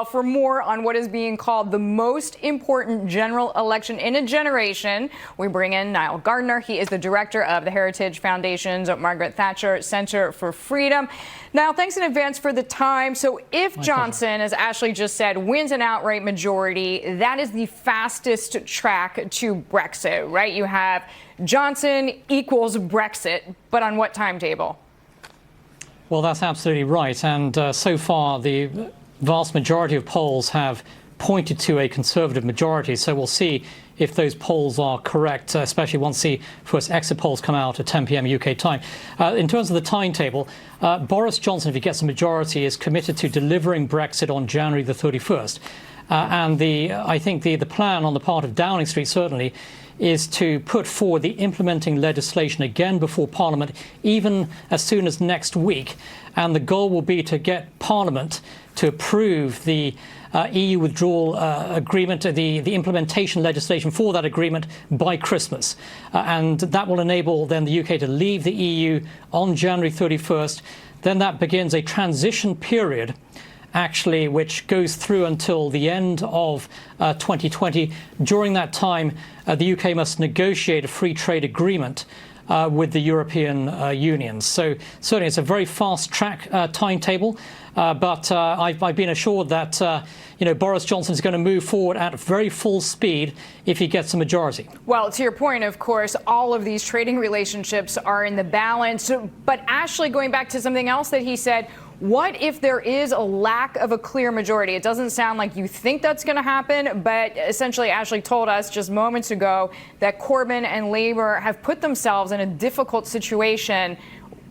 For more on what is being called the most important general election in a generation, we bring in Nile Gardiner. He is the director of the Heritage Foundation's Margaret Thatcher Center for Freedom. Niall, thanks in advance for the time. So if Johnson, as Ashley just said, wins an outright majority, that is the fastest track to Brexit, right? You have Johnson equals Brexit, but on what timetable? Well, that's absolutely right. And so far, the vast majority of polls have pointed to a Conservative majority. So we'll see if those polls are correct, especially once the first exit polls come out at 10 p.m. UK time. In terms of the timetable, Boris Johnson, if he gets a majority, is committed to delivering Brexit on January the 31st. And I think the plan on the part of Downing Street certainly is to put forward the implementing legislation again before Parliament, even as soon as next week. And the goal will be to get Parliament to approve the EU withdrawal agreement, the implementation legislation for that agreement by Christmas. And that will enable then the UK to leave the EU on January 31st. Then that begins a transition period, actually, which goes through until the end of 2020. During that time, the UK must negotiate a free trade agreement with the European Union. So certainly it's a very fast track timetable, but I've been assured that Boris Johnson is going to move forward at very full speed if he gets a majority. Well, to your point, of course, all of these trading relationships are in the balance. But Ashley, going back to something else that he said, what if there is a lack of a clear majority? It doesn't sound like you think that's going to happen, but essentially Ashley told us just moments ago that Corbyn and Labour have put themselves in a difficult situation.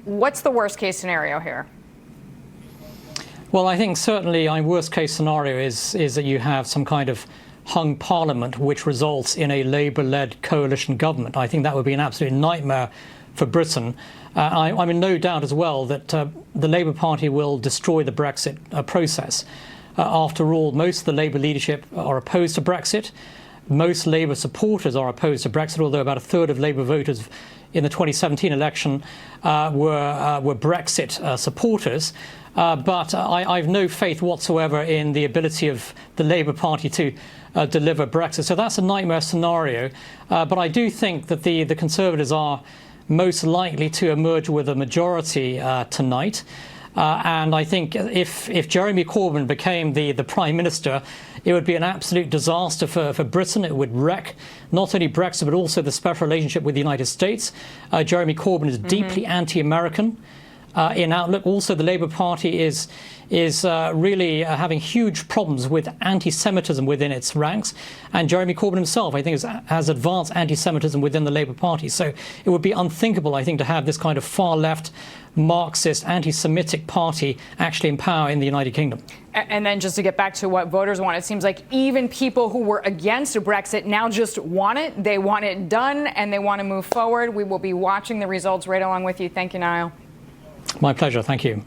What's the worst case scenario here? Well, I think certainly our worst case scenario is that you have some kind of hung parliament which results in a Labour-led coalition government. I think that would be an absolute nightmare for Britain. I'm in no doubt as well that the Labour Party will destroy the Brexit process. After all, most of the Labour leadership are opposed to Brexit. Most Labour supporters are opposed to Brexit, although about a third of Labour voters in the 2017 election were Brexit supporters. But I've no faith whatsoever in the ability of the Labour Party to deliver Brexit. So that's a nightmare scenario. But I do think that the Conservatives are most likely to emerge with a majority tonight. And I think if Jeremy Corbyn became the Prime Minister, it would be an absolute disaster for Britain. It would wreck not only Brexit, but also the special relationship with the United States. Jeremy Corbyn is deeply anti-American in outlook. Also, the Labour Party is really having huge problems with anti-Semitism within its ranks. And Jeremy Corbyn himself, I think, has advanced anti-Semitism within the Labour Party. So it would be unthinkable, I think, to have this kind of far-left, Marxist, anti-Semitic party actually in power in the United Kingdom. And then just to get back to what voters want, it seems like even people who were against Brexit now just want it. They want it done, and they want to move forward. We will be watching the results right along with you. Thank you, Niall. My pleasure. Thank you.